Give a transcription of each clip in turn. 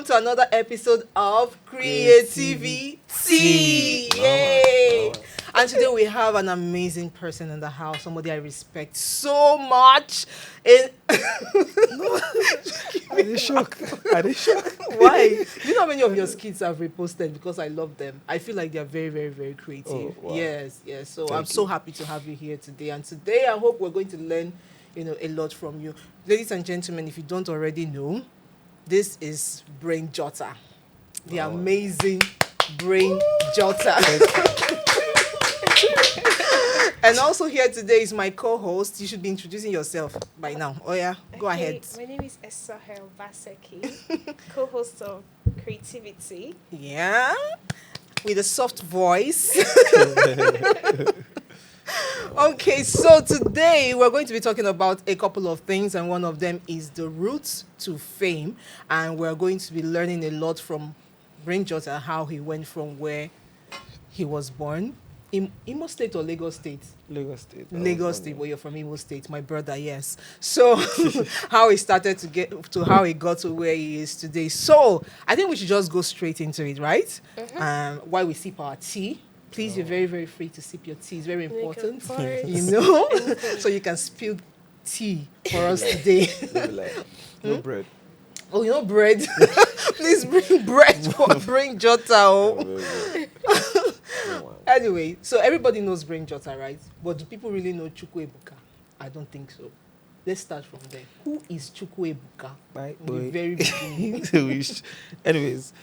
to another episode of CreativiTEA. Yay! And today we have an amazing person in the house, somebody I respect so much. Are they shocked? Why? Do you know how many of your skits I've reposted because I love them? I feel like they're very, very, very creative. Oh, wow. Yes. So Thank I'm so happy to have you here today. And today I hope we're going to learn, a lot from you. Ladies and gentlemen, if you don't already know, this is Brainjotter, the amazing Brainjotter. And also here today is my co-host. You should be introducing yourself by now. Oh yeah, go ahead. My name is Esahel Baseki, co-host of CreativiTEA. Yeah, with a soft voice. Okay, so today we're going to be talking about a couple of things, and one of them is the route to fame, and we're going to be learning a lot from Brainjotter, how he went from where he was born. Imo State or Lagos State? Lagos State. Lagos State, well, you're from Imo State, my brother, yes. So, how he started to get to how he got to where he is today. So, I think we should just go straight into it, right? Mm-hmm. While we sip our tea, please be very, very free to sip your tea. It's very important, course. so you can spill tea for us today. No bread. Oh, bread? Please bring bread for Brainjotter. Anyway, so everybody knows Brainjotter, right? But do people really know Chukwuebuka? I don't think so. Let's start from there. Who is Chukwuebuka? Bye. In the very beginning. Anyways,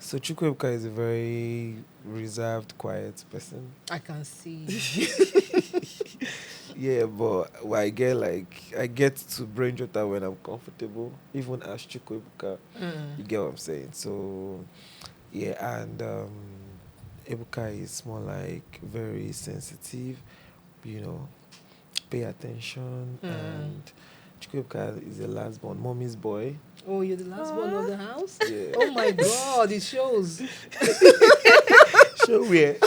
so Chukwuebuka is a very reserved, quiet person. I can see. Yeah, but I get to Brainjotter when I'm comfortable, even as Chukwuebuka. You get what I'm saying? So, yeah, and Ebuka is more like very sensitive, pay attention, and Chukwuebuka is the last born, mommy's boy. Oh, you're the last one of the house? Yeah. Oh my God, it shows. Show where?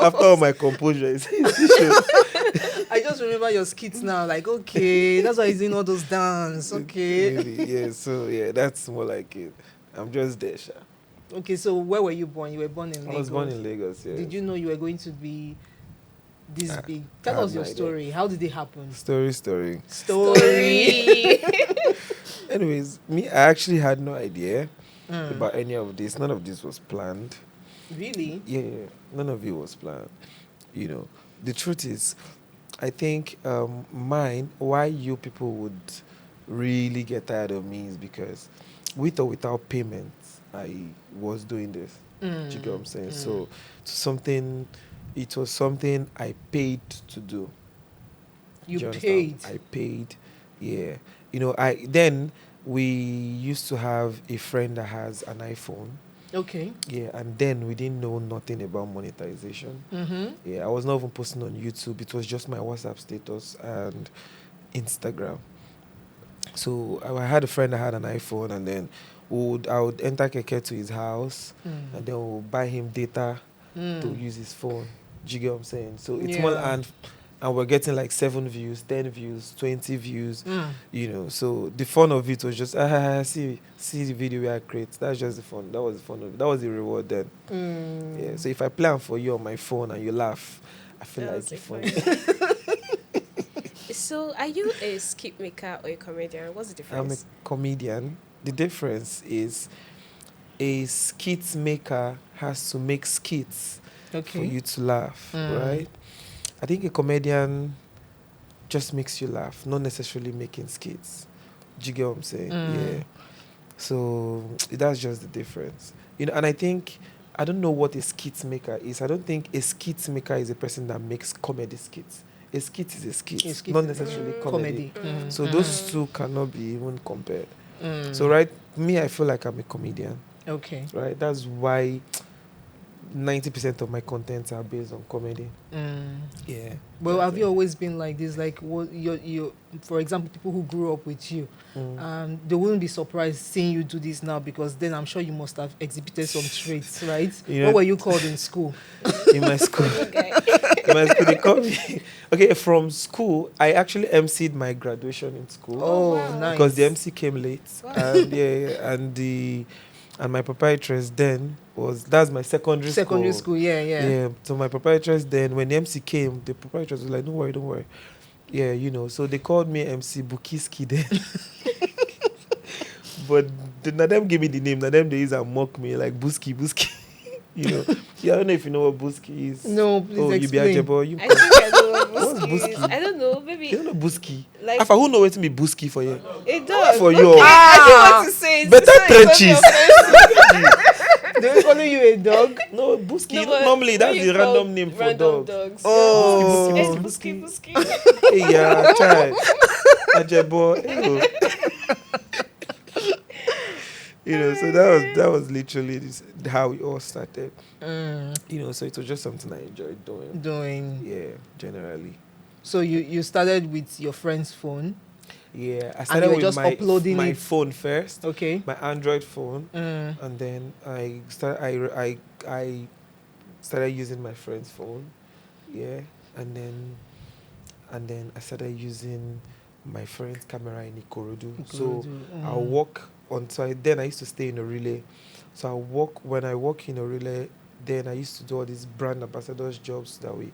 After all my composure, it shows. I just remember your skits now, like, okay, that's why he's doing all those dance, okay. Really, yeah, so yeah, that's more like it. I'm just there, Sha. Okay, so where were you born? You were born in Lagos? I was born in Lagos, yeah. Did you know you were going to be this big? I Tell have us your no idea. story. How did it happen? Story. Anyways, I actually had no idea about any of this. None of this was planned. Really? Yeah, none of it was planned. The truth is, I think why you people would really get tired of me is because with or without payment, I was doing this. Do you get what I'm saying? So it was something I paid to do. You Do understand? paid? I paid, yeah. We used to have a friend that has an iPhone. Okay. Yeah, and then we didn't know nothing about monetization. Yeah, I was not even posting on YouTube. It was just my WhatsApp status and Instagram. So I had a friend that had an iPhone, and then I would enter Keke to his house, and then we'll buy him data to use his phone. Do you get what I'm saying? So it's more, and we're getting like 7 views, 10 views, 20 views, So the fun of it was just, see the video we I create. That's just the fun. That was the fun of it. That was the reward then. Yeah. So if I plan for you on my phone and you laugh, I feel like it's funny. So, are you a skit maker or a comedian? What's the I'm a difference? comedian. The difference is a skit maker has to make skits for you to laugh, right? I think a comedian just makes you laugh, not necessarily making skits. Do you get what I'm saying? Yeah. So that's just the difference. And I think, I don't know what a skit maker is. I don't think a skit maker is a person that makes comedy skits. A skit is a skit, not necessarily comedy. So those two cannot be even compared. So, right, me, I feel like I'm a comedian. Okay. Right? That's why 90% of my contents are based on comedy. Yeah. Well, That's have it. you always been like this? Like, what you, for example, people who grew up with you, they wouldn't be surprised seeing you do this now because then I'm sure you must have exhibited some traits, right? You What know, were you called in school? in my school, Good guy. in my school, they called me. Okay, from school, I actually emceed my graduation in school. Oh, Oh, wow. nice. Because the MC came late, Wow. and and my proprietress then that's my secondary Secondary school. school, yeah. Yeah, so my proprietress then, when the MC came, the proprietress was like, don't worry. Yeah, so they called me MC Bukiski then. But now them give me the name, now them they use and mock me like Buski. Yeah, I don't know if you know what Buski is. No, please Oh, you be explain. Ajabo, you I think I know what What's Buski is. Buski? I don't know. Maybe you don't know Buski. like Afa, who know what to be Buski for you? it does. For you. Okay, I Ah. don't want to say it. Better so it's only trenches. offensive. They were calling you a dog. No, Buski. No, but Normally when that's you the call random name for random dogs. Oh. Hey, Buski, Buski. Hey, yeah, try. Ajabo. So that was literally how we all started. So it was just something I enjoyed doing. Yeah, generally. So you started with your friend's phone. Yeah, I you started were with just uploading my it. phone first, Okay. my Android phone, and then I started using my friend's phone. Yeah, and then I started using my friend's camera in Ikorodu. So I'll walk on. So then I used to stay in a relay. So when I walk in a relay, then I used to do all these brand ambassadors jobs that we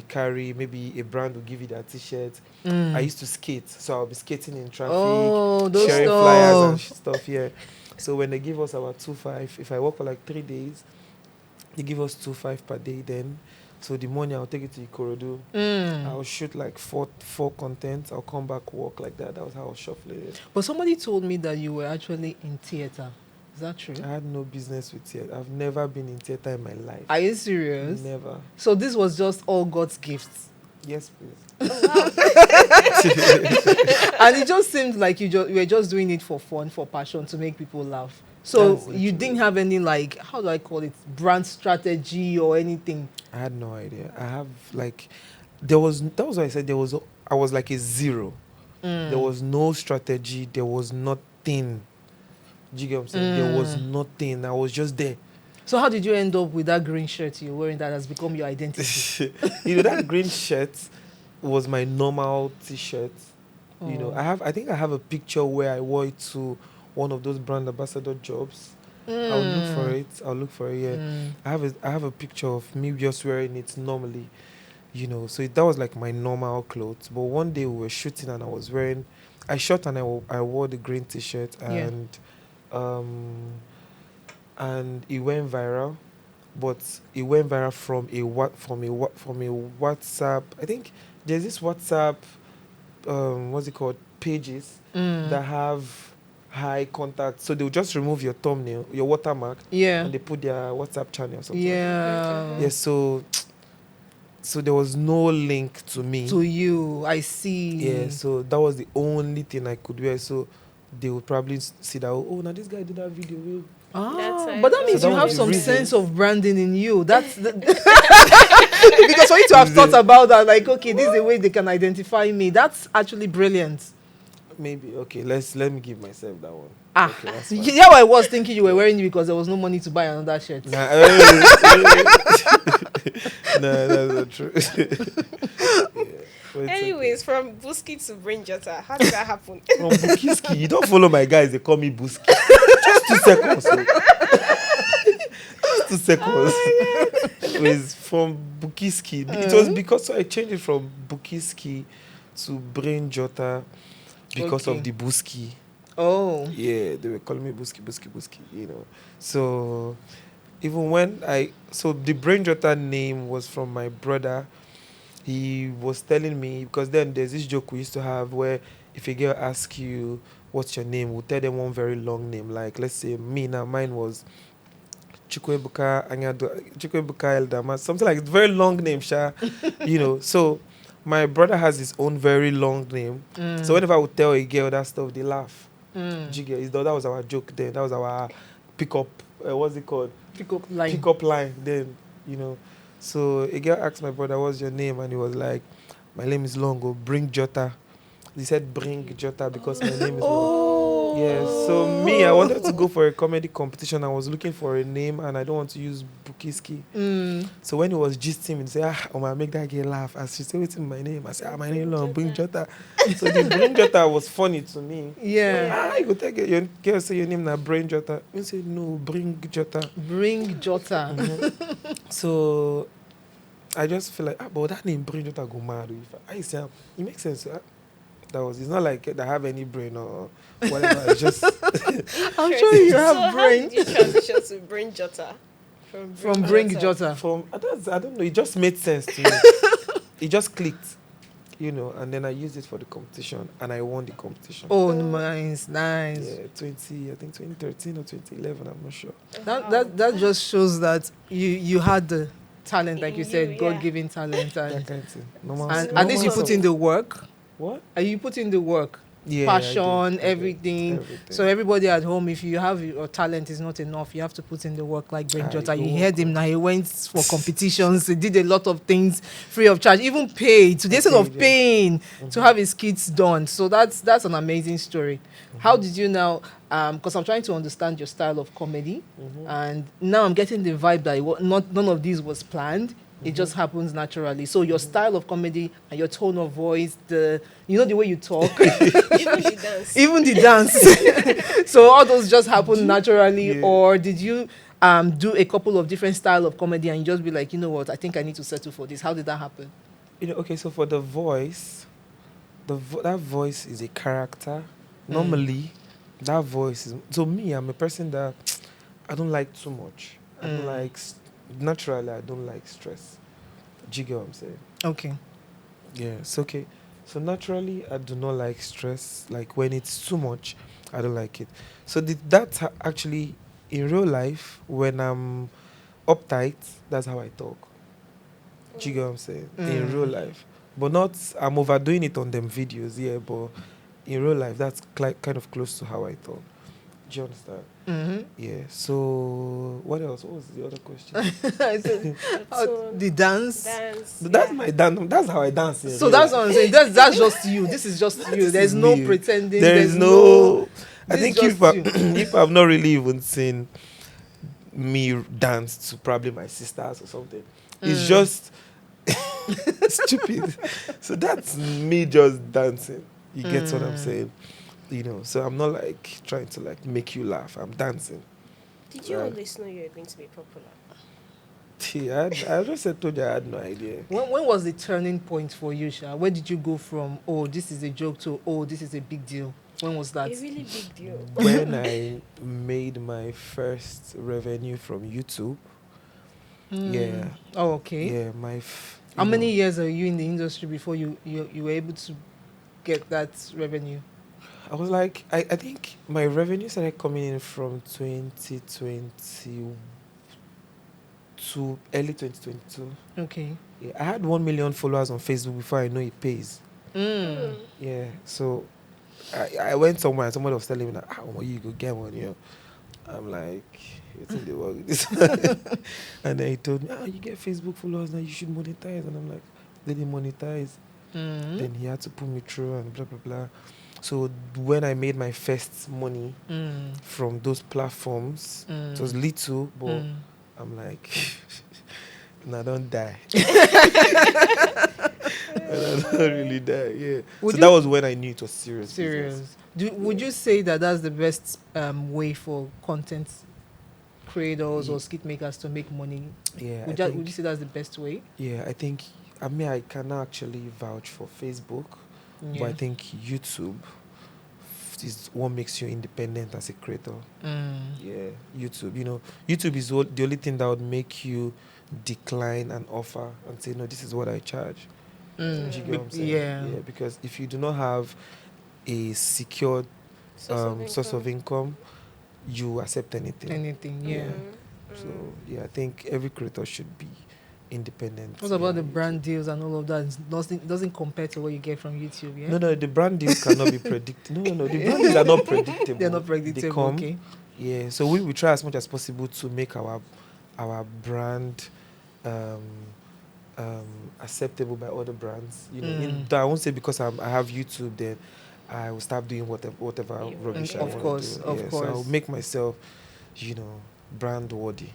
carry. Maybe a brand will give you their t-shirt. I used to skate, so I'll be skating in traffic, Oh, those sharing stuff. flyers and stuff. Yeah. So when they give us our 2.5, if I work for like 3 days, they give us 2.5 per day. Then, so the money I'll take it to Ikorodu. I'll shoot like four content. I'll come back work like that. That was how I was shuffling it. But somebody told me that you were actually in theater. Is that true? I had no business with theater. I've never been in theater in my life. Are you serious? Never. So this was just all God's gifts. Yes, please. And it just seemed like you were just doing it for fun, for passion, to make people laugh. So That's you literally didn't have any, like, how do I call it, brand strategy or anything? I had no idea. I have like, that was why I said I was like a zero. There was no strategy. There was nothing. Do you get what I'm saying? There was nothing. I was just there. So how did you end up with that green shirt you're wearing that has become your identity? That green shirt was my normal t-shirt. I think I have a picture where I wore it to one of those brand ambassador jobs. I'll look for it. Yeah. I have a picture of me just wearing it normally. So that was like my normal clothes. But one day we were shooting and I shot and I wore the green t-shirt and it went viral. But it went viral from a WhatsApp. I think there's this WhatsApp what's it called, pages that have high contact. So they'll just remove your thumbnail, your watermark, and they put their WhatsApp channel or something. Yeah. So there was no link to me. To you, I see. Yeah. So that was the only thing I could wear. So they would probably see that. Oh, now this guy did that video. But that means So you that have was the some reason. sense of branding in you. That's because for you to have thought about that, like, okay, this is the way they can identify me. That's actually brilliant. Maybe okay. Let me give myself that one. Ah, Okay, that's fine. yeah, I was thinking you were wearing it because there was no money to buy another shirt. Nah, no, that's not true. Yeah, Anyways, from Buski to Brainjotter, how did that happen? from Bukiski, you don't follow my guys. They call me Buski. Just 2 seconds. Just 2 seconds. It was from Bukiski. It was because I changed it from Bukiski to Brainjotter because of the Buski. Oh. Yeah, they were calling me Buski. So even when so the Brainjotter name was from my brother. He was telling me, because then there's this joke we used to have where if a girl asks you what's your name, we'll tell them one very long name. Like, let's say mine was Chukwebuka Eldama, something like very long name, Sha. So my brother has his own very long name. So whenever I would tell a girl that stuff, they laugh. That was our joke then. That was our pickup what's it called? Pick Pick up line. Then, you know. So a girl asked my brother, "What's your name?" And he was like, "My name is Longo. Bring Jota." He said, "Bring Jota," because my name is Longo. Oh. Yeah, so me, I wanted to go for a comedy competition. I was looking for a name, and I don't want to use Bukiski. So when he was gisting me, he said, "Oma, make that girl laugh." As she said, "What's my name?" I said, "My name is Bring Jota." So the Bring Jota was funny to me. Yeah. You go take your girl, say your name now, Brain Jotter. I said, "No, Bring Jota." Bring Jota. So I just feel like, but that name Brain Jota go mad. I say, it makes sense. It's not like I have any brain or whatever. It's just I'm sure you have So brain. how did you transition to Brainjotter? From Bring Jota. I don't know. It just made sense to me. It just clicked, and then I used it for the competition, and I won the competition. Oh, nice. Yeah, 2013 or 2011. I'm not sure. That just shows that you had the talent, like you said, Yeah. God-given talent, That and kind of thing. Normal, at normal least you put in the work. What? Are you put in the work? Yeah, I Passion, did. everything. So everybody at home, if you have your talent is not enough, you have to put in the work like Brainjotter. You heard him now. He went for competitions. He did a lot of things free of charge, even paid to the extent of paying to have his kids done. So that's an amazing story. How did you now? Because I'm trying to understand your style of comedy, and now I'm getting the vibe that none of these was planned. It just happens naturally. So your style of comedy and your tone of voice, the way you talk, Even the dance. even the dance. So all those just happen naturally, Yeah. or did you do a couple of different style of comedy and you just be like, you know what, I think I need to settle for this. How did that happen? Okay, so for the voice, that voice is a character. Normally, that voice is. So me, I'm a person that I don't like too much. I don't like. Naturally, I don't like stress. Do you get what I'm saying? Okay. Yeah, it's okay. So naturally, I do not like stress. Like when it's too much, I don't like it. So actually, in real life, when I'm uptight, that's how I talk. Do you get what I'm saying? In real life. But not, I'm overdoing it on them videos, yeah, but in real life, that's kind of close to how I talk. Do you understand? Yeah. So what else? What was the other question? I said, the dance. That's my dance. That's how I dance. In So real that's life. what I'm saying. That's just you. This is just you. There's no me. pretending. There's no. I This think is if just you. if I've not really even seen me dance to probably my sisters or something, it's just stupid. So that's me just dancing. You get what I'm saying? So I'm not like trying to like make you laugh. I'm dancing. Did you always know you were going to be popular? I just told you I had no idea. When was the turning point for you, Sha? Where did you go from, oh, this is a joke, to, oh, this is a big deal? When was that? A really big deal. When I made my first revenue from YouTube. Yeah. Oh, okay. Yeah, How many years are you in the industry before you were able to get that revenue? I was like, I think my revenue started coming in from 2020 to early 2022. Okay. Yeah, I had 1 million followers on Facebook before I know it pays. Yeah, so I went somewhere and somebody was telling me that, you go get one, I'm like, it's in the work with this. And then he told me, you get Facebook followers now, you should monetize. And I'm like, they didn't monetize. Then he had to put me through and blah, blah, blah. So when I made my first money from those platforms, it was little, but I'm like, I don't die. I don't really die, yeah. That was when I knew it was serious. Would you say that that's the best way for content creators or skit makers to make money? Yeah. Would you say that's the best way? Yeah, I think, I can actually vouch for Facebook, but I think YouTube is what makes you independent as a creator. Yeah, YouTube. YouTube is the only thing that would make you decline an offer and say, no, this is what I charge. Do you get what I'm saying? Yeah. Because if you do not have a secured source of income, you accept anything. Yeah. So I think every creator should be independent. What about the brand deals and all of that? It doesn't compare to what you get from YouTube, yeah? No, the brand deals cannot be predicted. No, the brand deals are not predictable. They're not predictable, They come, okay. Yeah, so we try as much as possible to make our brand um, acceptable by other brands. You know, I won't say because I have YouTube, then I will start doing whatever You rubbish I want, Of want course, to do. of Yeah, so I'll course. make myself, brand worthy.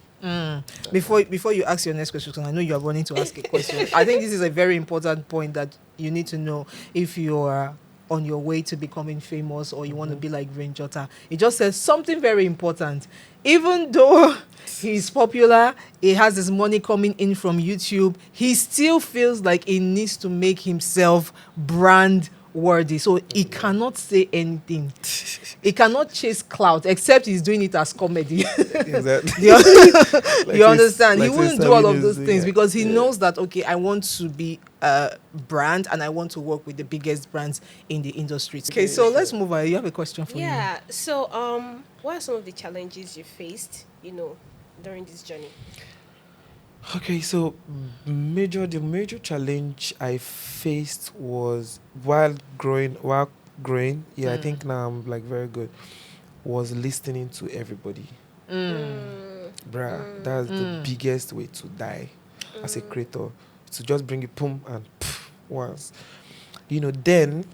Before you ask your next question, because I know you are wanting to ask a question. I think this is a very important point that you need to know if you are on your way to becoming famous or you want to be like Brainjotter. It just says something very important. Even though he's popular, he has his money coming in from YouTube, he still feels like he needs to make himself brand worthy. So he cannot say anything. He cannot chase clout except he's doing it as comedy. Exactly. you Like you understand? He like wouldn't do all of Sabino's those thing, things because he yeah. knows that, okay, I want to be a brand and I want to work with the biggest brands in the industry. Okay, so let's move on. You have a question for Yeah. So, what are some of the challenges you faced, during this journey? Okay, so the major challenge I faced was while growing. Yeah, I think now I'm like very good. Was listening to everybody. Bruh, that's the biggest way to die as a creator. To just bring it boom and once. Then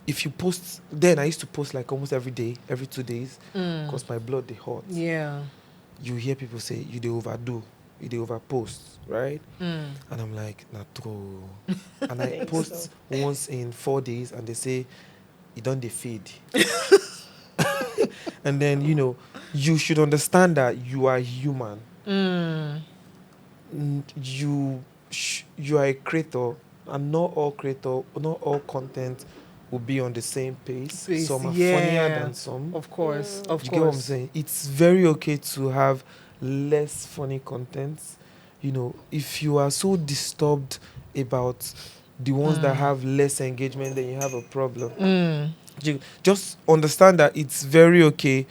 if you post, then I used to post like almost every day, every 2 days, you. because my blood they hot. Yeah. You hear people say you they overdo, you they overpost, right? Mm. And I'm like, not true. And I Think post so. once in 4 days, and they say, you don't they feed. And then you should understand that you are human. Mm. You are a creator, and not all content will be on the same pace. Please, Some are funnier yeah. than some. Of course, of You course. get what I'm saying? It's very okay to have less funny content. If you are so disturbed about the ones that have less engagement, then you have a problem. You just understand that it's very okay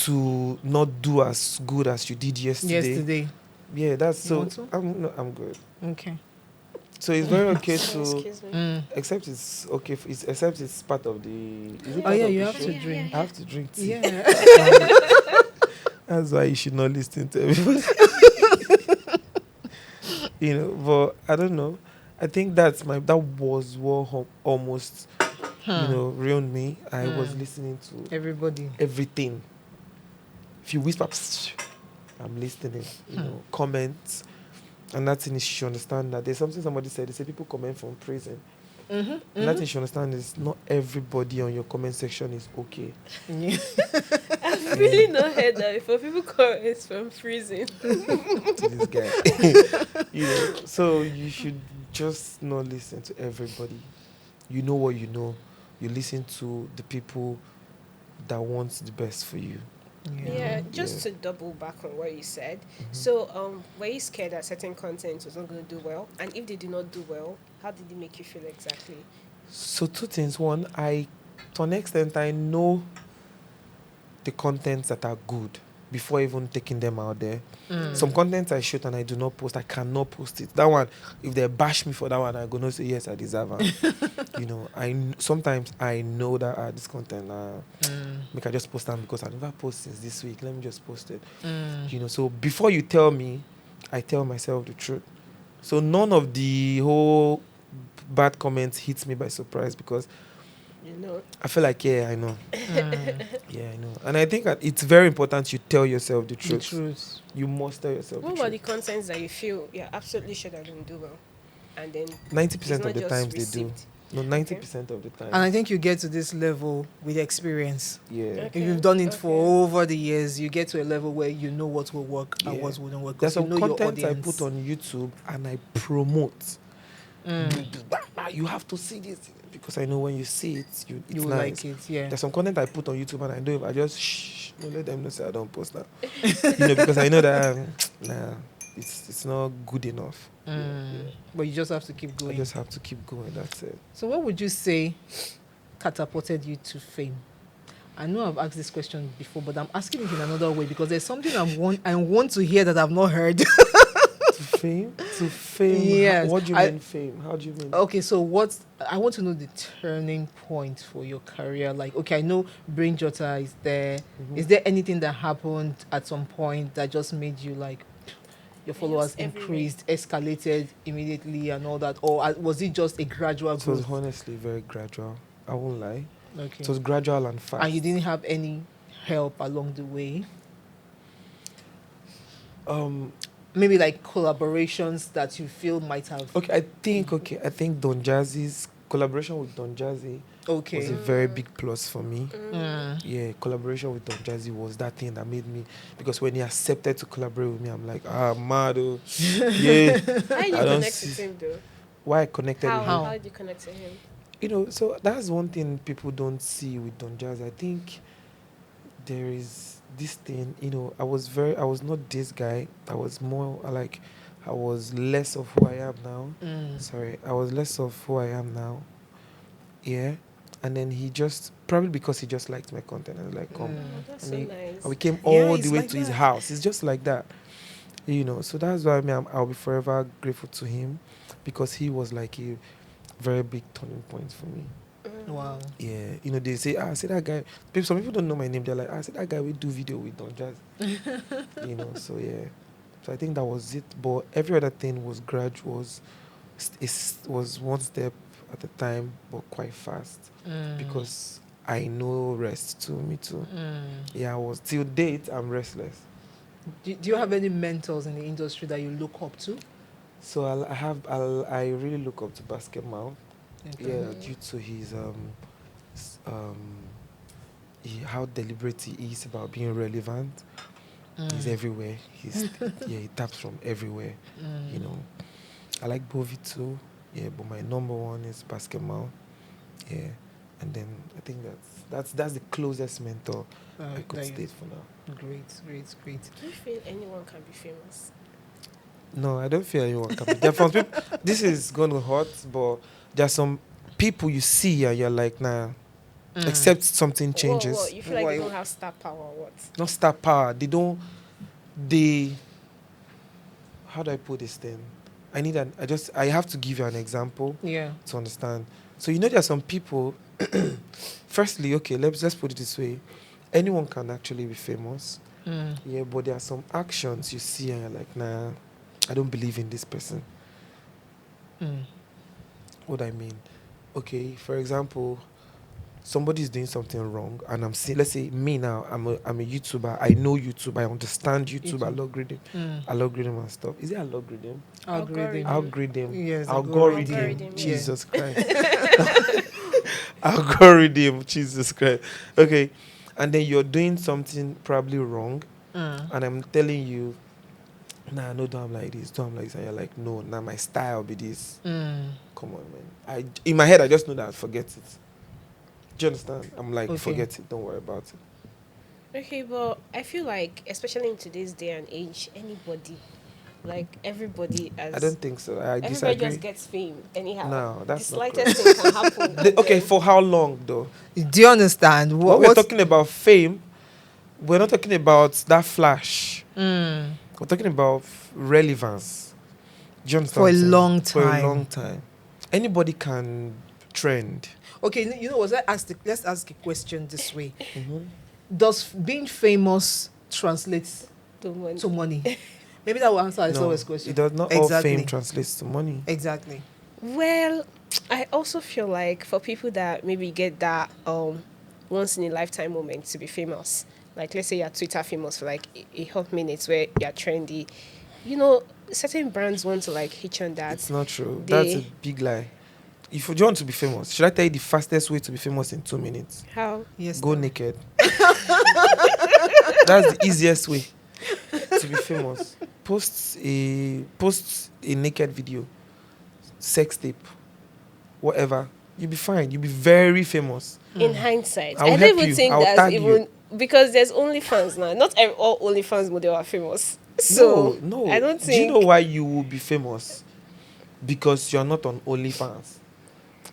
to not do as good as you did yesterday. Yeah, that's You so. want to? I'm good. Okay. So it's very okay to, Excuse me. except it's okay. Except it's part of the. Is it Oh part yeah, of you the have show? to drink. I have to drink tea. Yeah. That's why you should not listen to everybody. But I don't know. I think that was what almost, ruined me. I was listening to Everybody. everything. If you whisper, I'm listening. Comments, and that thing is, you should understand that there's something somebody said. They say people comment from prison. And that thing you should understand is not everybody on your comment section is okay. Yeah. I've really not heard that before. People call it from freezing. To this guy. So you should just not listen to everybody. You know what you know. You listen to the people that want the best for you. Yeah, just to double back on what you said. So, were you scared that certain content was not going to do well? And if they did not do well, how did it make you feel exactly? So two things. One, to an extent, I know the contents that are good before even taking them out there. Some content I shoot and I do not post, I cannot post it. That one, if they bash me for that one, I'm gonna say yes, I deserve it. Sometimes I know that this content, make I just post them because I never post since this week. Let me just post it. So before you tell me, I tell myself the truth. So none of the whole bad comments hits me by surprise because I feel like, yeah, I know. Yeah, I know. And I think that it's very important you tell yourself the truth. You must tell yourself What the were truth. the contents that you feel you're absolutely sure that didn't do well? And then 90% of the times they do. No, 90% of the time. And I think you get to this level with experience. Yeah. Okay. If you've done it for over the years, you get to a level where you know what will work and Yeah. what wouldn't work. There's Because you some know your content I audience. put on YouTube and I promote. You have to see this because I know when you see it, it's You will nice. like it, yeah. There's some content I put on YouTube and I know if I just don't let them know say I don't post now. Because I know that it's not good enough. But you just have to keep I going. just have to keep going. That's it. So what would you say catapulted you to fame? I know I've asked this question before, but I'm asking it in another way because there's something I want to hear that I've not heard. To fame. To fame. Yes. What do you mean fame? How do you mean? Okay, so what I want to know the turning point for your career. Like, okay, I know Brainjotter is there. Mhm. Is there anything that happened at some point that just made you like your followers everywhere. increased, escalated immediately, and all that, or was it just a gradual It was growth? honestly very gradual. I won't lie. Okay, It was gradual and fast. and you didn't have any help along the way. Um. Maybe like collaborations that you feel might have. Okay. I think Don Jazzy's collaboration with Don Jazzy was Okay. a very big plus for me. Mm. Yeah, collaboration with Don Jazzy was that thing that made me, because when he accepted to collaborate with me, I'm like, mad. Oh. Yeah. How did you I don't connect see with him though? why I connected with him. How did you connect to him? You know, so that's one thing people don't see with Don Jazzy. I think there is this thing, you know, I was not this guy. I was more like, I was less of who I am now. Sorry, I was less of who I am now. Yeah. And then he just, probably because he just liked my content and like, come. Oh, that's so And, nice. and we came Yeah, all it's the way like to his that. house. It's just like that. You know, so that's why I'll be forever grateful to him, because he was like a very big turning point for me. Wow. Yeah, you know, they say, say that guy. Some people don't know my name. They're like, say that guy we do video with Don Jazz. You know, so yeah. So I think that was it. But every other thing was was one step at a time, but quite fast, because I know rest too. Me too. Yeah, I was till date. I'm restless. Do you have any mentors in the industry that you look up to? So I really look up to Basketball. Okay. Yeah, due to his how deliberate he is about being relevant. He's everywhere. He taps from everywhere. You know, I like Bovi too. Yeah, but my number one is Basketball. Yeah, and then I think that's the closest mentor I could state for now. Great. Do you feel anyone can be famous? No, I don't feel anyone can be. There are some people. This is going to hurt, but there are some people you see and you're like, nah. Except something changes. What? You feel like they don't have star power or what? Not star power. They don't. They. How do I put this thing? I have to give you an example. Yeah. To understand. So you know there are some people. Firstly, okay, let's put it this way. Anyone can actually be famous. Yeah, but there are some actions you see and you're like, nah, I don't believe in this person. What I mean? Okay, for example, somebody is doing something wrong and I'm seeing, let's say me now, I'm a YouTuber, I know YouTube, I understand YouTube. Algorithm and stuff. Is it algorithm? Algorithm. Yes, Algorithm. Yeah. Jesus Christ. Algorithm. Jesus Christ. Okay. And then you're doing something probably wrong. And I'm telling you, nah, no, don't like this, don't like this. And you're like, no, nah, my style be this. Come on, man. In my head, I just know that, forget it. Do you understand? I'm like, forget it, don't worry about it. Okay, but I feel like, especially in today's day and age, anybody, like everybody, I don't think so. I everybody disagree. just gets fame anyhow. No, that's the not slightest thing can happen. Okay, for how long though? Do you understand? When we're talking about fame, we're not talking about that flash. We're talking about relevance. Do you understand? For a long For a time. long time. Anybody can trend. Okay, you know what? Let's ask a question this way. Does being famous translate to money? Maybe that will answer Isowe's question. It does not. Exactly. All fame translates to money. Exactly. Well, I also feel like for people that maybe get that once in a lifetime moment to be famous, like let's say you're Twitter famous for like a hot minute where you're trendy, you know, certain brands want to like hitch on that. It's not true. That's a big lie. If you want to be famous, should I tell you the fastest way to be famous in 2 minutes? How? Yes. Go naked. That's the easiest way to be famous. Post a naked video, sex tape, whatever. You'll be fine. You'll be very famous. In hindsight, I'll I help don't even you. think I'll that's tag even you. because there's OnlyFans now. Not all OnlyFans model are famous. So no. I don't Do think. you know why you will be famous? Because you're not on OnlyFans.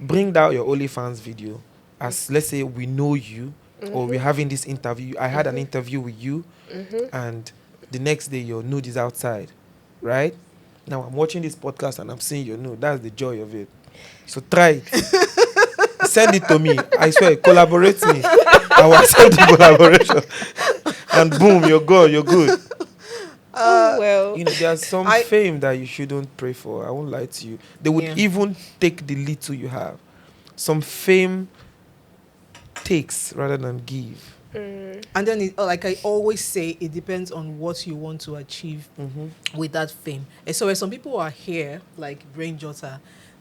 Bring down your OnlyFans video. As let's say we know you, or we're having this interview. I had an interview with you, and the next day your nude is outside, right? Now I'm watching this podcast and I'm seeing your no. That's the joy of it. So try it. Send it to me. I swear, collaborate me. I will accept the collaboration. And boom, you're good. You're good. Oh, well. You know, there's some I- fame that you shouldn't pray for. I won't lie to you. They would Yeah. even take the little you have. Some fame takes rather than give. And then, like I always say, it depends on what you want to achieve with that fame. And so, when some people are here, like Brainjotter,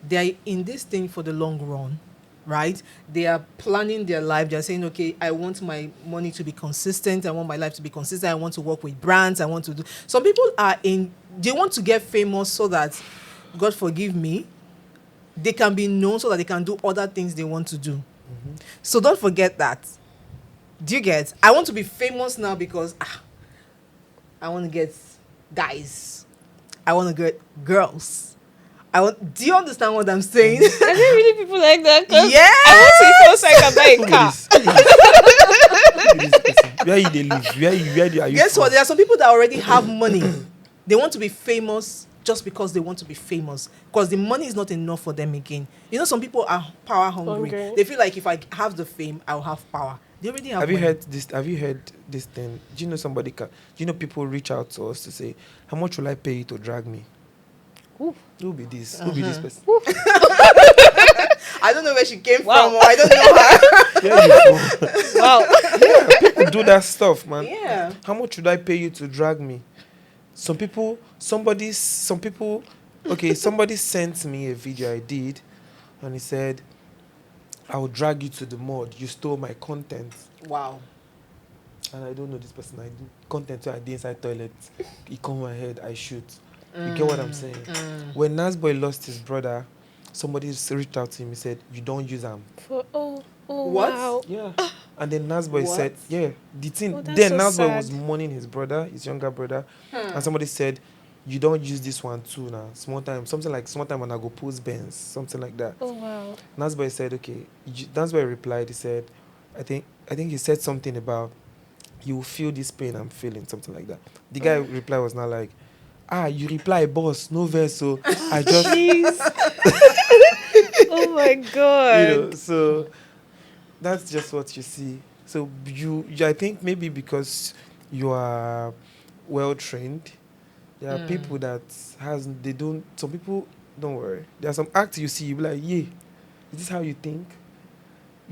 they are in this thing for the long run, right? They are planning their life. They're saying, okay, I want my money to be consistent. I want my life to be consistent. I want to work with brands. I want to do. Some people they want to get famous so that, God forgive me, they can be known so that they can do other things they want to do. So don't forget that. Do you get? I want to be famous now because I want to get guys. I want to get girls. Do you understand what I'm saying? Are there really people like that? 'Cause Yes! I want to feel like I can buy a car. Look at this person. Where you they live? Where are you Guess from? what? There are some people that already have money. They want to be famous just because they want to be famous. Because the money is not enough for them again. You know, some people are power hungry. Hungry. They feel like if I have the fame, I'll have power. They already have Have you money. heard this? Have you heard this thing? Do you know somebody? Do you know people reach out to us to say, "How much will I pay you to drag me?" Ooh. Who be this? Who be this person? I don't know where she came Wow. from, or I don't know her. Where you from? Wow. People do that stuff, man. Yeah. How much should I pay you to drag me? Some people, okay, somebody sent me a video I did, and he said, "I will drag you to the mud. You stole my content." Wow. And I don't know this person. I do content where I did inside toilet. He come my head, I shoot. You get what I'm saying? When Nasboy lost his brother, somebody reached out to him. He said, "You don't use him." Oh, What? wow. Yeah. And then Nasboy What? said, "Yeah." The thing. Oh, that's Then so Nasboy sad. was mourning his brother, his younger brother, and somebody said, "You don't use this one too now. Small time, something like small time when I go post Benz, something like that." Oh, wow. Nasboy said, "Okay." Nasboy replied. He said, I think he said something about, "You will feel this pain I'm feeling," something like that. The guy reply was not like, "You reply, boss, no verse, so I just," Jeez. Oh, my God. you know, so that's just what you see. So I think maybe because you are well trained, there are people that some people, don't worry. There are some acts you see, you be like, yeah, is this how you think?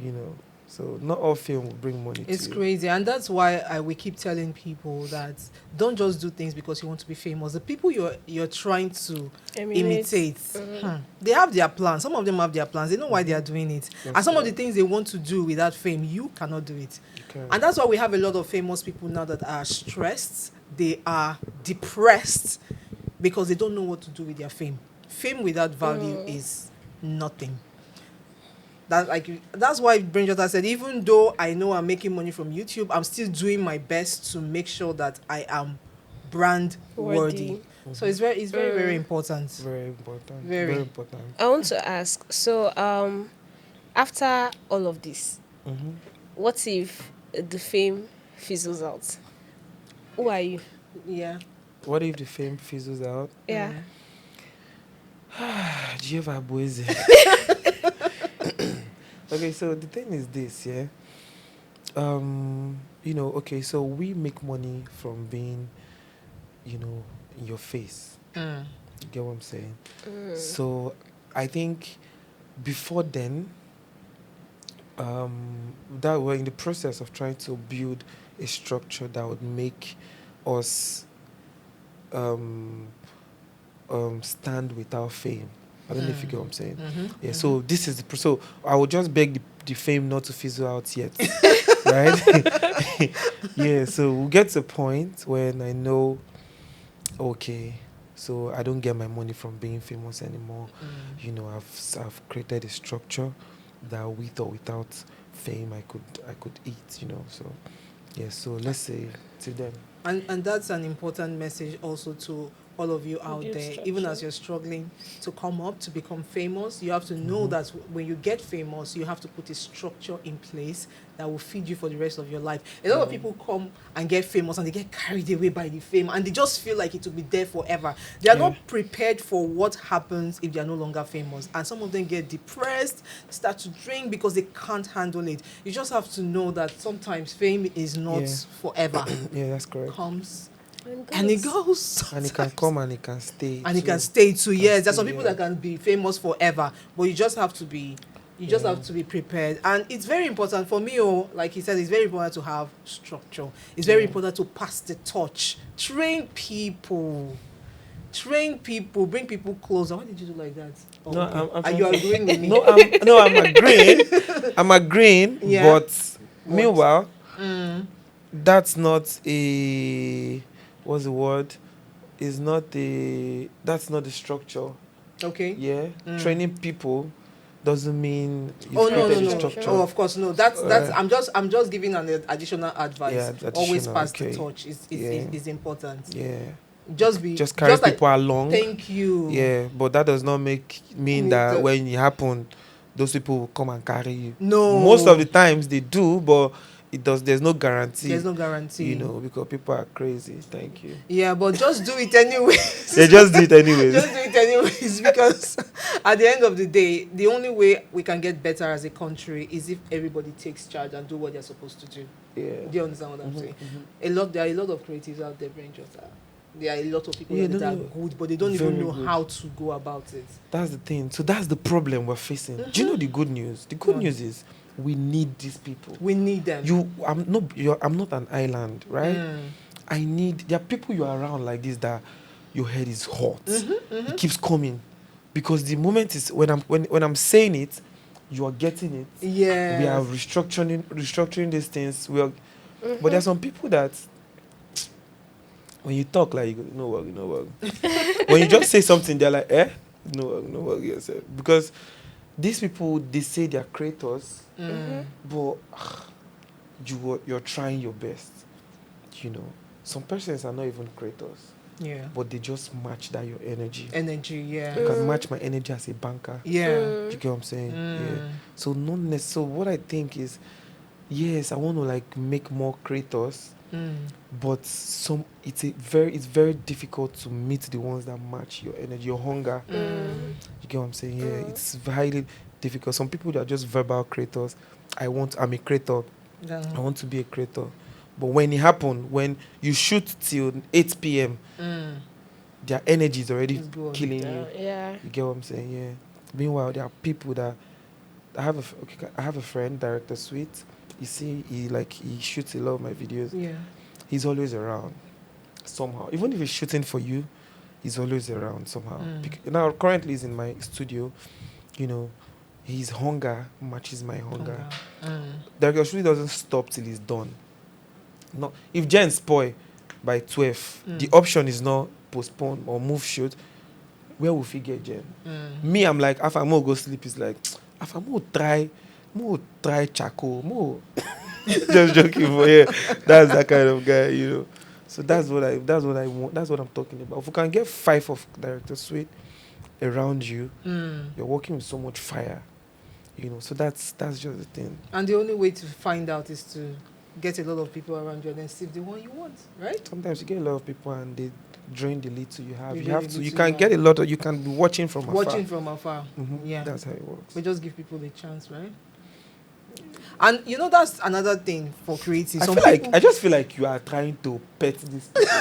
You know, so not all film will bring money It's to you. crazy, and that's why we keep telling people that don't just do things because you want to be famous. The people you're trying to imitate, they have their plans. Some of them have their plans. They know why they are doing it, and some of the things they want to do with that fame, you cannot do it. Okay. And that's why we have a lot of famous people now that are stressed. They are depressed because they don't know what to do with their fame. Fame without value is nothing. That's why Brainjotter said, even though I know I'm making money from YouTube, I'm still doing my best to make sure that I am brand worthy. So it's very very important. Very important. Very. Very important. I want to ask, so after all of this, what if the fame fizzles out? Who are you? Yeah. What if the fame fizzles out? Yeah. Jehovah Boise. Okay, so the thing is this, yeah. Okay, so we make money from being, in your face. You get what I'm saying? So I think before then, that we're in the process of trying to build a structure that would make us stand without fame. I don't know if you get what I'm saying. Yeah. So this is so I would just beg the fame not to fizzle out yet, right? Yeah. So we'll get to a point when I know, okay, so I don't get my money from being famous anymore. I've created a structure that with or without fame I could eat. So yeah. So let's say to them. And that's an important message also to all of you out Build there, even as structure. you're struggling to come up, to become famous, you have to know that when you get famous, you have to put a structure in place that will feed you for the rest of your life. A lot of people come and get famous and they get carried away by the fame and they just feel like it will be there forever. They are Yeah. not prepared for what happens if they are no longer famous. And some of them get depressed, start to drink because they can't handle it. You just have to know that sometimes fame is not Yeah. forever. Yeah, that's correct. Comes And and it goes. goes. And it can come and it can stay. And it too. can stay 2 years. There's some stay, people yeah. that can be famous forever, but you just have to be prepared. And it's very important for me, like he said, it's very important to have structure. It's very important to pass the torch. Train people, bring people closer. Why did you do like that? Oh, No, okay. I'm Are you trying agreeing with me? I'm agreeing. I'm agreeing, Yeah. but meanwhile, that's not a what's the word? Is not a that's not the structure. Okay. Yeah. Training people doesn't mean you've Oh no, created no, the no. structure. Oh, of course, no. That's Alright. I'm just giving an additional advice. Yeah, Always additional, pass the okay. torch. Yeah. Is important. Yeah. Just Carry like people along. thank you. Yeah, but that does not mean that when it happens, those people will come and carry you. No. Most of the times they do, but there's no guarantee. There's no guarantee. You know, because people are crazy. Thank you. Yeah, but just do it anyways. They just do it anyways. Just do it anyways because at the end of the day, the only way we can get better as a country is if everybody takes charge and do what they're supposed to do. Yeah. Do you understand what I'm saying? There are a lot of creatives out there, Brainjotter. There are a lot of people that are good, but they don't even know how to go about it. That's the thing. So that's the problem we're facing. Do you know the good news? The good news is we need these people. We need them. I'm not an island, right? There are people you are around like this that your head is hot. It keeps coming. Because the moment is when I'm saying it, you are getting it. Yeah. We are restructuring these things. But there are some people that when you talk like you know what. When you just say something, they're like, no work yourself. Because these people, they say they are creators, but you're trying your best. You know, some persons are not even creators. Yeah. But they just match that your energy. Yeah. You can match my energy as a banker. Yeah. Do you get what I'm saying? Yeah. So so what I think is, yes, I want to like make more creators, but it's very difficult to meet the ones that match your energy, your hunger. You get what I'm saying? Yeah, it's highly difficult. Some people that are just verbal creators. I'm a creator. I want to be a creator. But when it happens, when you shoot till 8 p.m., their energy is already killing you. Yeah. You get what I'm saying? Yeah. Meanwhile, there are people that I have a friend, Director Sweet. You see, he shoots a lot of my videos. Yeah. He's always around somehow. Even if he's shooting for you, he's always around somehow. Now, currently, he's in my studio. You know, his hunger matches my hunger. Director Sweet doesn't stop till he's done. No, if Jen spoil by 12, the option is not postpone or move shoot. Where will we get Jen? Me, I'm like, if I'm gonna go sleep, it's like, if I'm gonna try charcoal, more. Just joking, but yeah, that's that kind of guy, you know. So that's what I want. That's what I'm talking about. If we can get 5 of Director Sweet around you, you're working with so much fire, you know. So that's just the thing. And the only way to find out is to get a lot of people around you and then see the one you want, right? Sometimes you get a lot of people and they drain the little you have. You can get a lot of, you can be watching from afar. Watching from afar. Yeah. That's how it works. We just give people the chance, right? And you know, that's another thing for creative. I just feel like you are trying to pet this people.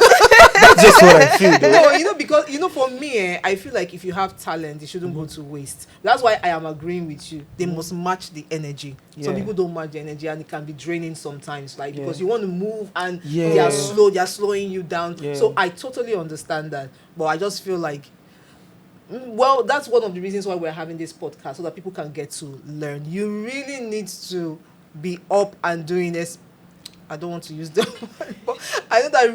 That's just what I feel, though. No, you know, because for me, I feel like if you have talent, it shouldn't go to waste. That's why I am agreeing with you. They must match the energy. Some people don't match the energy, and it can be draining sometimes. Like because you want to move and they are slow, they are slowing you down. So I totally understand that, but I just feel like, well, that's one of the reasons why we're having this podcast, so that people can get to learn. You really need to be up and doing this. I don't want to use the word, but I know that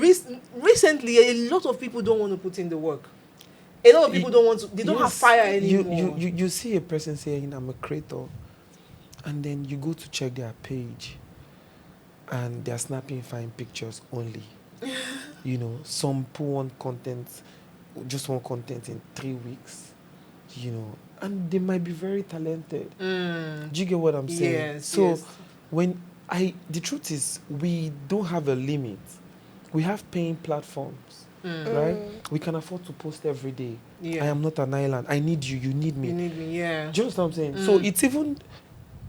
recently a lot of people don't want to put in the work. A lot of people don't want to. They don't have fire anymore. You see a person saying, "I'm a creator," and then you go to check their page, and they're snapping fine pictures only. You know, some put on content just want content in 3 weeks, and they might be very talented. Do you get what I'm saying? Yes. So yes. when the truth is, we don't have a limit. We have paying platforms, right? We can afford to post every day. Yeah. I am not an island. I need you. You need me. You need me. Yeah. Do you understand what I'm saying? So it's even,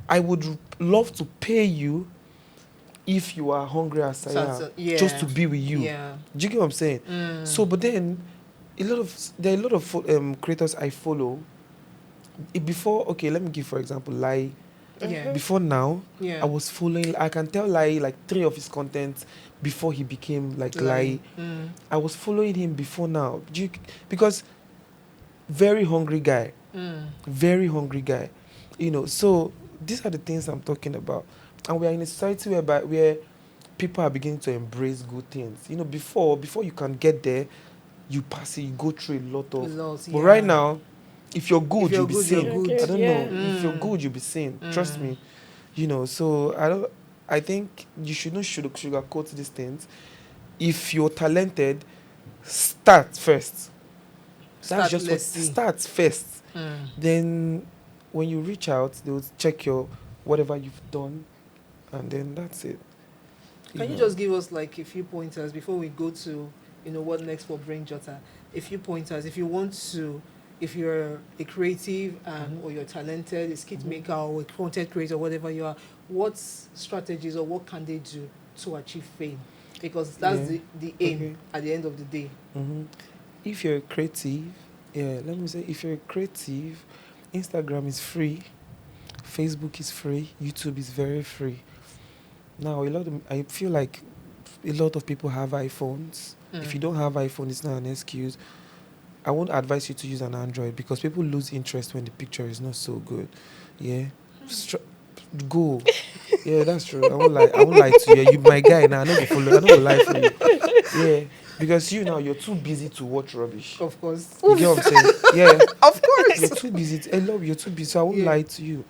I would love to pay you if you are hungry as I am, just to be with you. Yeah. Do you get what I'm saying? So, but then, there are a lot of creators I follow. Before, okay, let me give, for example, Lai. Yeah. Before now, Yeah. I was following, I can tell Lai like 3 of his content before he became like Lai. I was following him before now. Because very hungry guy. Very hungry guy. So these are the things I'm talking about. And we are in a society where people are beginning to embrace good things. Before you can get there, you pass it, you go through a lot of. But right now, if you're good, you'll be seen. I don't know. If you're good, you'll be seen. Trust me. So I think you should not sugarcoat these things. If you're talented, start first. Start first. Then when you reach out, they will check your whatever you've done, and then that's it. Can you just give us like a few pointers before we go to what next for Brainjotter? A few pointers if you're a creative or you're talented, a skit maker or a content creator, whatever you are, what strategies or what can they do to achieve fame? Because that's the aim at the end of the day. If you're a creative, if you're a creative, Instagram is free, Facebook is free, YouTube is very free. Now, I feel like a lot of people have iPhones. If you don't have iPhone, it's not an excuse. I won't advise you to use an Android because people lose interest when the picture is not so good. Yeah, go. Yeah, that's true. I won't lie to you. You my guy now. I know the lie for you. Yeah, because you're too busy to watch rubbish. Of course. You get what I'm saying? Yeah, of course. you're too busy. You're too busy. So I won't lie to you.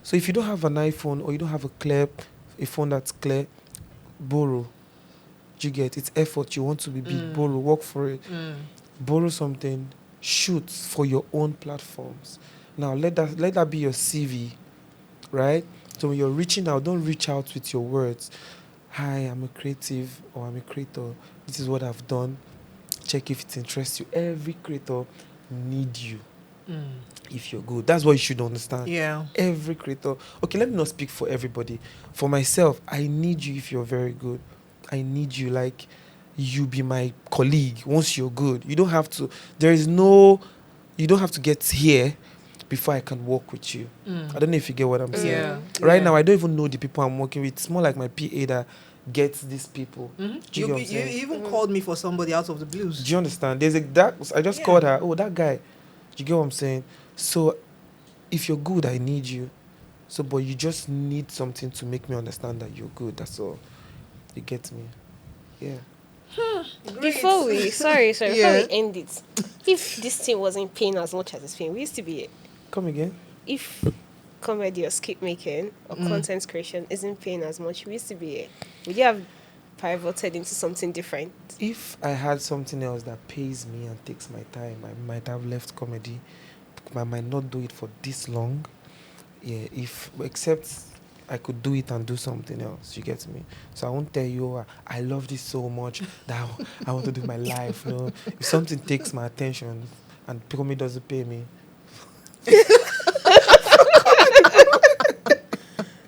So if you don't have an iPhone or you don't have a phone that's clear, borrow. You get it's effort. You want to be big, borrow, work for it. Borrow something, shoot for your own platforms. Now let that be your CV, right? So when you're reaching out, don't reach out with your words. Hi, I'm a creative or I'm a creator. This is what I've done. Check if it interests you. Every creator need you. If you're good, that's what you should understand. Yeah. Every creator. Okay, let me not speak for everybody. For myself, I need you if you're very good. I need you like you be my colleague once you're good. You don't have to. You don't have to get here before I can work with you. I don't know if you get what I'm saying. Yeah. Right now, I don't even know the people I'm working with. It's more like my PA that gets these people. Do you get what I'm saying? You even called me for somebody out of the blues. Do you understand? I just called her. Oh, that guy. Do you get what I'm saying? So, if you're good, I need you. So, but you just need something to make me understand that you're good. That's all. You get me? Yeah. Before we end it, if this thing wasn't paying as much as it's paying, we used to be. Come again? If comedy or skit making or content creation isn't paying as much, we used to be. Would you have pivoted into something different? If I had something else that pays me and takes my time, I might have left comedy. I might not do it for this long. Yeah, except I could do it and do something else. You get me? So I won't tell you, I love this so much that I want to do my life. No, if something takes my attention and comedy doesn't pay me.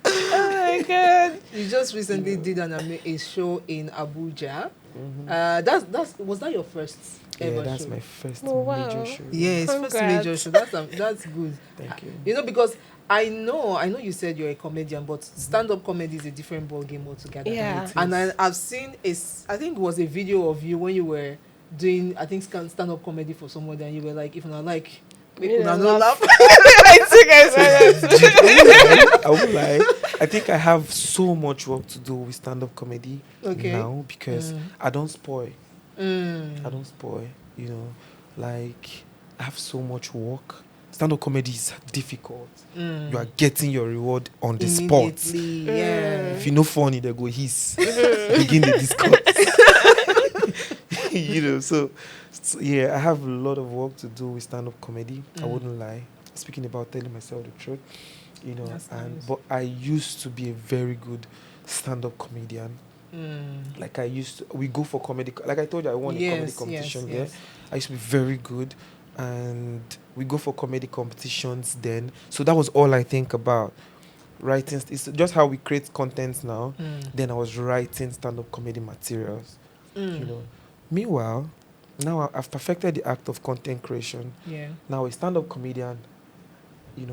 Oh my God! You just recently did a show in Abuja. Was that your first ever Yeah, that's show? my first wow. major show. Yeah, it's first major show. That's good. Thank you. Because I know you said you're a comedian, but stand-up comedy is a different ball game altogether. Yeah. And I've seen I think it was a video of you when you were doing, I think, stand-up comedy for someone, and you were like, if not like, make una no laugh. I won't lie. I think I have so much work to do with stand-up comedy now because I don't spoil. I don't spoil, like I have so much work. Stand-up comedy is difficult. You are getting your reward on the spot. Yeah. If you know funny, they go hiss. Begin the discuss. So yeah, I have a lot of work to do with stand-up comedy. I Mm. wouldn't lie. Speaking about telling myself the truth, That's and nice. but I used to be a very good stand-up comedian. Mm. Like we go for comedy. Like I told you, I won a comedy Yes, yes, competition there. yes. I used to be very good, and we go for comedy competitions then. So that was all I think about. Writing, it's just how we create content now. Mm. Then I was writing stand-up comedy materials. Mm. You know. Meanwhile, now I've perfected the act of content creation. Yeah. Now a stand-up comedian,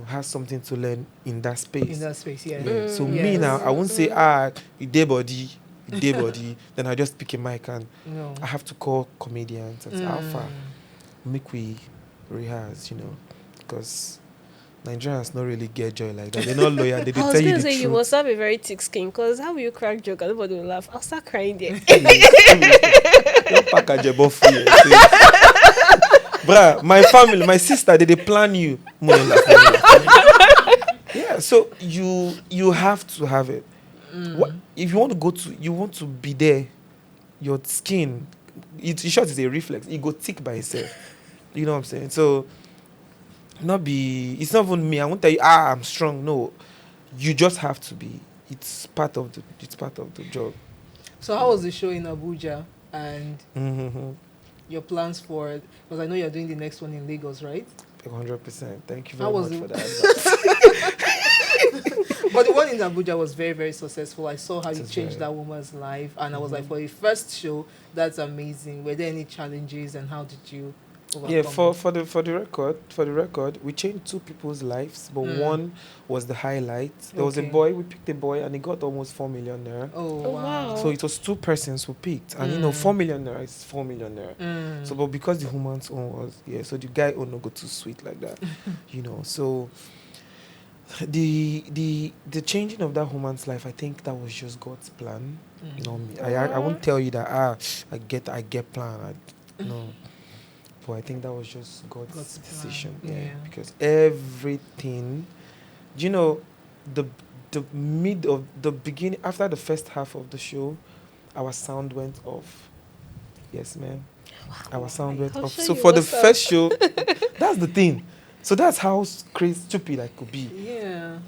has something to learn in that In space. that space, yeah. Yeah. So me now, Yes. I won't say you day body, you day body. Then I just pick a mic and No. I have to call comedians and say, Alpha, Mm. make we rehearse, because Nigerians don't really get joy like that. They're not loyal. They I tell was you gonna the say you truth. must have a very thick skin, because how will you crack joke and nobody will laugh? I'll start crying there. Don't pack a jebo for you. Bruh, my family, my sister, they plan you. Mo understand. Yeah, so you have to have it. What if you want to you want to be there, your skin, in short, is a reflex. It go tick by itself. You know what I'm saying? So it's not even me. I won't tell you, I'm strong. No. You just have to be. It's part of the job. So how was the show in Abuja and Mm-hmm. your plans for it? Because I know you're doing the next one in Lagos, right? 100%. Thank you How very was much it? for that. But the one in Abuja was very, very successful. I saw how It you is changed very- that woman's life, and I was like, Mhm. for a first show, that's amazing. Were there any challenges, and how did you overcome Yeah, them? for the record, we changed two people's lives, but one was the highlight. There was a Okay. boy, we picked a boy, and he got almost 4 million naira. Oh, Oh, wow. wow. So it was two persons who picked, and 4 million naira is 4 million naira. So, but because the woman's own was, so the guy own no go too sweet like that, So the changing of that woman's life, I think that was just God's plan. Me. I won't tell you that I get plan. No. But I think that was just God's God's plan, decision. yeah. Because everything, do you know, the mid of the beginning, after the first half of the show, our sound went off. Yes, ma'am. Our sound went I'll off. show So you for the what's up. first show, that's the thing. So that's how crazy stupid I could be.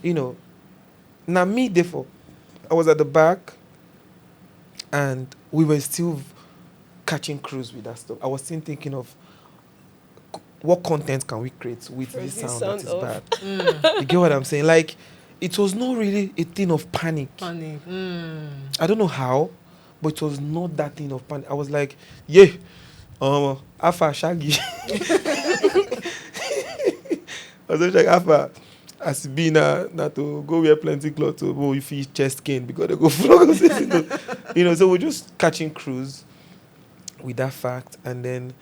Yeah. Now me, therefore, I was at the back, and we were still catching crews with that stuff. I was still thinking of what content can we create with For this this sound that sound is off. bad. You get what I'm saying? Like, it was not really a thing of panic. Panic. I don't know how, but it was not that thing of panic. I was like, yeah, Alpha Shaggy. I was just like, Alpha, as it be now to go wear plenty clothes to go if you chest cane because they go flog. So we're just catching crews with that fact, and then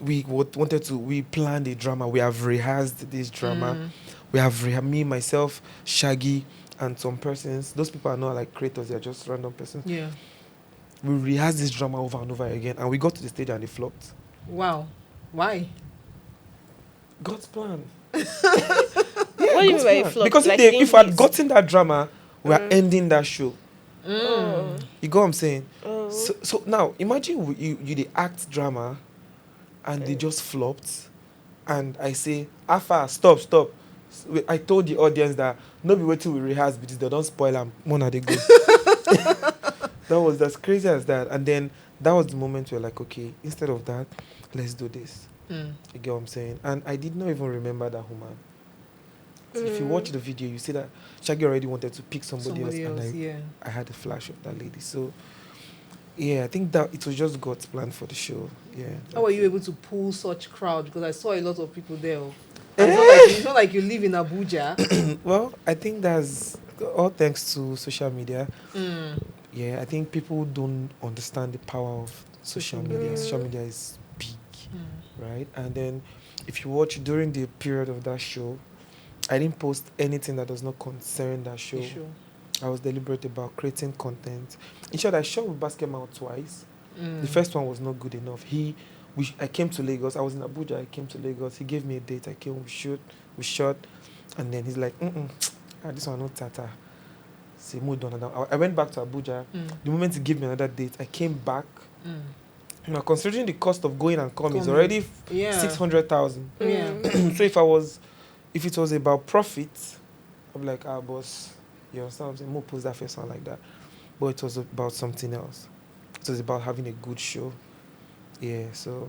we planned a drama. We have rehearsed this drama. We have me, myself, Shaggy, and some persons. Those people are not like creators, they're just random persons. Yeah. We rehearsed this drama over and over again, and we got to the stage and it flopped. Wow. Why? God's plan. What do you mean God's by plan. flop? Because Like if I'd English? gotten that drama, we are ending that show. Oh. You get what I'm saying? Oh. So now imagine you the act drama and they just flopped, and I say, Alpha, stop. I told the audience that no be waiting we rehearse because they don't spoil them. Mona they go. That was as crazy as that. And then that was the moment where like, okay, instead of that, let's do this. You get what I'm saying? And I did not even remember that woman. So if you watch the video, you see that Shaggy already wanted to pick somebody else, and yeah. I had a flash of that lady. So yeah, I think that it was just God's plan for the show. Yeah. How were you able to pull such crowd? Because I saw a lot of people there. And it's not like you live in Abuja. Well, I think that's all thanks to social media. Yeah, I think people don't understand the power of social media. Social media is big, right? And then if you watch during the period of that show, I didn't post anything that does not concern that show. I was deliberate about creating content. In short, I shot with Basketball twice. The first one was not good enough. I came to Lagos. I was in Abuja. I came to Lagos. He gave me a date. I came. We shot, and then he's like, this one not tata. See, moved on. I went back to Abuja. The moment he gave me another date, I came back. Now, considering the cost of going and coming is Coming. already Yeah. 600,000. Yeah. So if it was about profit, I'd be like, boss, you understand what I'm saying? More post that first one like that. But it was about something else. It was about having a good show. Yeah, so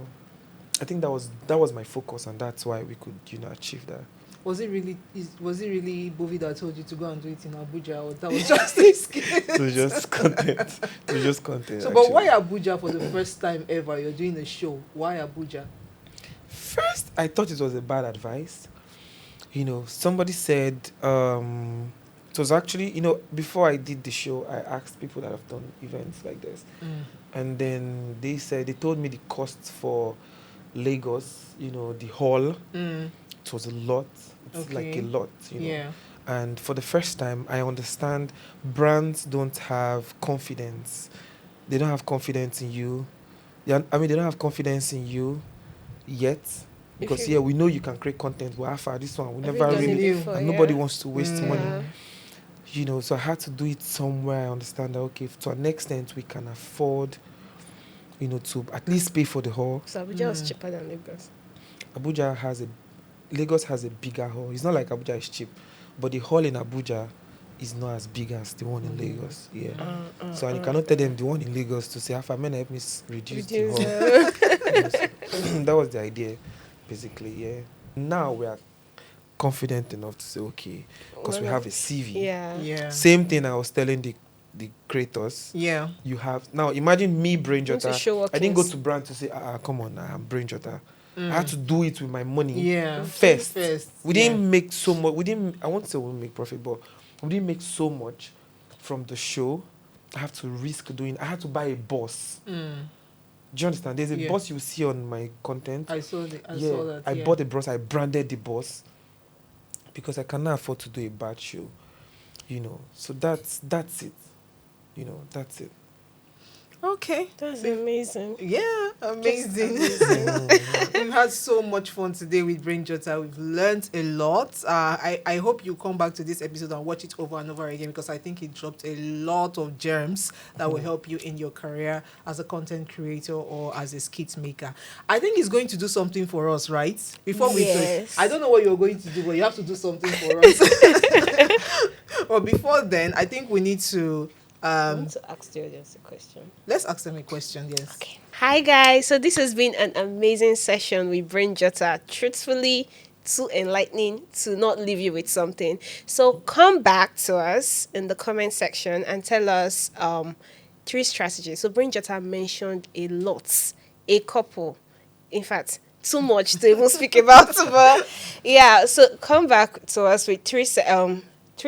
I think that was my focus, and that's why we could, achieve that. Was it really Bovi that told you to go and do it in Abuja, or that was just a skit? It was just content. It was just content. So, but why actually. Abuja for the first time ever? You're doing a show. Why Abuja? First, I thought it was a bad advice. Somebody said, it was actually, before I did the show, I asked people that have done events like this. And then they told me the cost for Lagos, the hall. It was a lot. It's like a lot, Yeah. And for the first time, I understand brands don't have confidence. They don't have confidence in you. Yeah, they don't have confidence in you yet. Because we know you can create content, but after this one, we never really, and nobody wants to waste money. So I had to do it somewhere. I understand that, okay, to an extent, we can afford, to at least pay for the hall. So Abuja was cheaper than Lagos. Lagos has a bigger hall. It's not like Abuja is cheap, but the hall in Abuja is not as big as the one in Lagos. Yeah. So you cannot tell them the one in Lagos to say, "Alpha, help me reduce the hall." That was the idea, basically. Yeah. Now we are confident enough to say, okay, because we have a CV. Yeah. Same thing I was telling the creators. Yeah. You have now. Imagine me, Brainjotter. I didn't go workings. to brand to say, come on, I'm Brainjotter. I had to do it with my money Yeah. first. We Yeah. didn't make so much. I won't say we didn't make profit, but we didn't make so much from the show. I have to risk doing. I had to buy a bus. Do you understand? There's a bus you see on my content. I saw that. I bought a bus. I branded the bus because I cannot afford to do a bad show. So that's it. That's it. Okay. That's amazing. Yeah, amazing. We've had so much fun today with Brainjotter. We've learned a lot. I hope you come back to this episode and watch it over and over again, because I think it dropped a lot of gems that will help you in your career as a content creator or as a skit maker. I think he's going to do something for us, right? Before we do it, I don't know what you're going to do, but you have to do something for us. But before then, I think we need to... I want to ask the audience a question. Let's ask them a question, yes. Okay. Hi, guys. So this has been an amazing session with Brainjotter. Truthfully, too enlightening to not leave you with something. So come back to us in the comment section and tell us 3 strategies. So Brainjotter mentioned a couple. In fact, too much to even speak about. But yeah, so come back to us with 3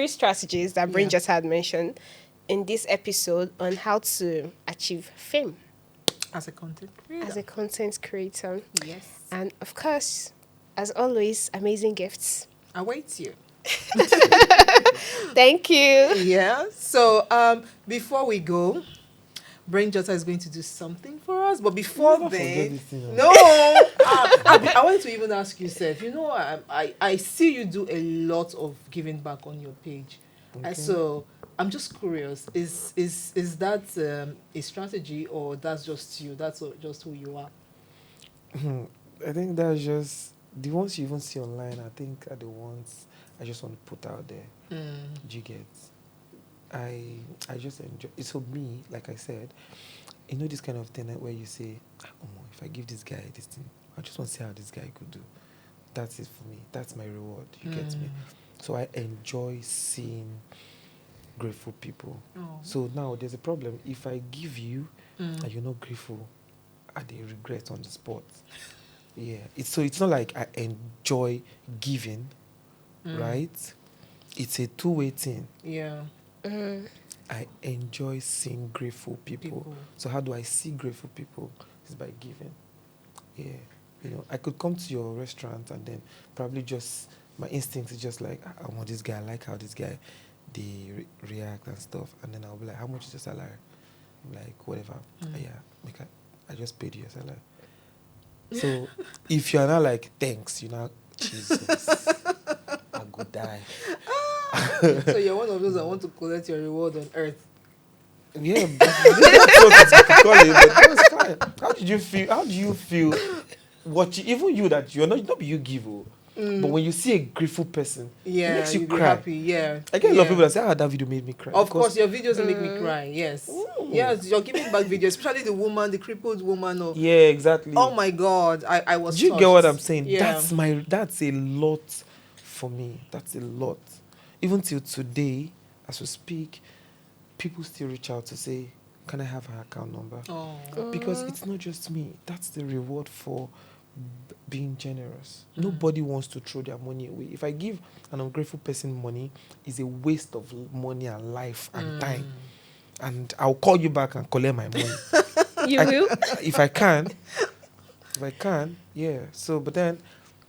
strategies that Brainjotter had mentioned in this episode on how to achieve fame as a content creator. Yes. And of course, as always, amazing gifts await you. Thank you. Yeah. So before we go, Brainjotter is going to do something for us, but before then, I want to even ask you, Seth. I see you do a lot of giving back on your page, and so I'm just curious: is that a strategy, or that's just you? That's just who you are? I think that's just the ones you even see online. I think are the ones I just want to put out there. Do you get? I just enjoy it. So me, like I said, this kind of thing where you say, if I give this guy this thing, I just want to see how this guy could do. That's it for me. That's my reward. You get me? So I enjoy seeing grateful people. So now there's a problem. If I give you and you're not grateful, I they regret on the spot. Yeah. It's not like I enjoy giving, right? It's a two-way thing. Yeah. I enjoy seeing grateful people. So how do I see grateful people? It's by giving. Yeah. I could come to your restaurant and then probably just my instinct is just like, I want this guy. I like how this guy they react and stuff. And then I'll be like, how much is your salary? I'm like, whatever. Yeah. I just paid you your salary. So if you're not like, thanks, Jesus, I could die. So you're one of those that want to collect your reward on earth. Yeah, that's what it's calling, but that was fine. How did you feel? How do you feel watching, even you that you're not you give, but when you see a grateful person, it Yeah, makes you you'll be cry. happy. Yeah. I get a lot of Yeah. people that say, "Ah, that video made me cry." Of because course, your videos will make me cry. Yes. Yes, you're giving back videos, especially the woman, the crippled woman. Or, yeah, exactly. oh my God, I was Do you get touched. what I'm saying? Yeah. That's a lot for me. That's a lot. Even till today, as we speak, people still reach out to say, "Can I have her account number?" Oh. Because it's not just me. That's the reward for being generous. Nobody wants to throw their money away. If I give an ungrateful person money, it's a waste of money and life and time. And I'll call you back and collect my money. You will? If I can. Yeah. So, but then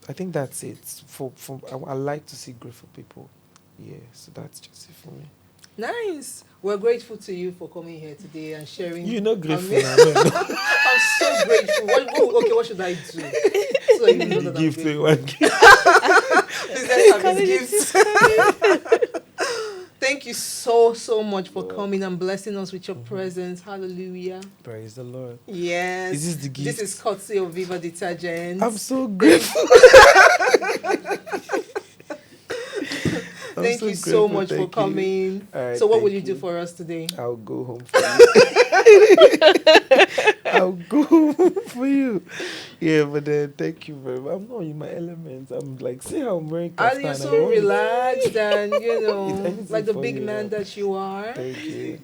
I think that's it. I like to see grateful people. Yeah. So that's just it for me. Nice. We're grateful to you for coming here today and sharing. You're not grateful. I'm so grateful. What should I do? So you know that I'm Give to grateful. one gift. Please let's have his gifts. Thank you so much for coming and blessing us with your presence. Hallelujah. Praise the Lord. Yes. Is this the gift? This is courtesy of Viva Detergent. I'm so grateful. Thank you so much for coming. All right, so what thank will you do for us today? I'll go home for you. I'll go home for you. Yeah, but then thank you very much. I'm not in my elements. I'm like, see how I'm wearing Are kaftan. you so relaxed and, It's like the for big me, man yeah. that you are? Thank you.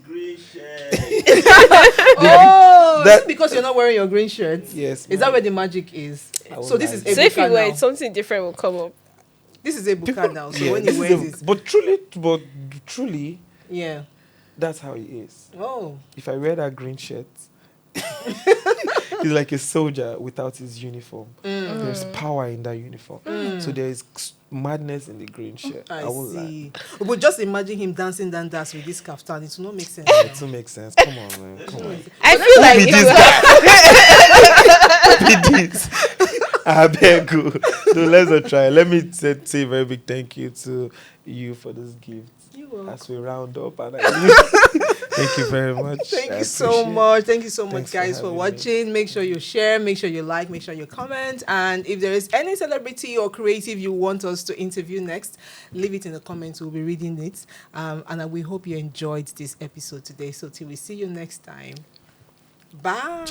Oh, That- is it because you're not wearing your green shirt? Yes. Is that where the magic is? I won't So this lie. is So if you Ebuka wear now. it, something different will come up. This is Ebuka now. So Yeah, when this he is wears it, but truly, yeah. that's how he is. Oh, If I wear that green shirt, he's like a soldier without his uniform. There's power in that uniform. So there is madness in the green shirt. I won't lie. see. But just imagine him dancing that dance with this kaftan. It will not make sense. It will make sense. Come on, man. Come on. I feel like Be this guy. Be this. I beg you. No, let's not try. Let me say a very big thank you to you for this gift. You will. As we round up, and thank you very much. Thank I you so appreciate it. much. Thank you so much, Thanks for guys, for having me. watching. Make sure you share, make sure you like, make sure you comment. And if there is any celebrity or creative you want us to interview next, leave it in the comments. We'll be reading it. And we hope you enjoyed this episode today. So till we see you next time. Bye.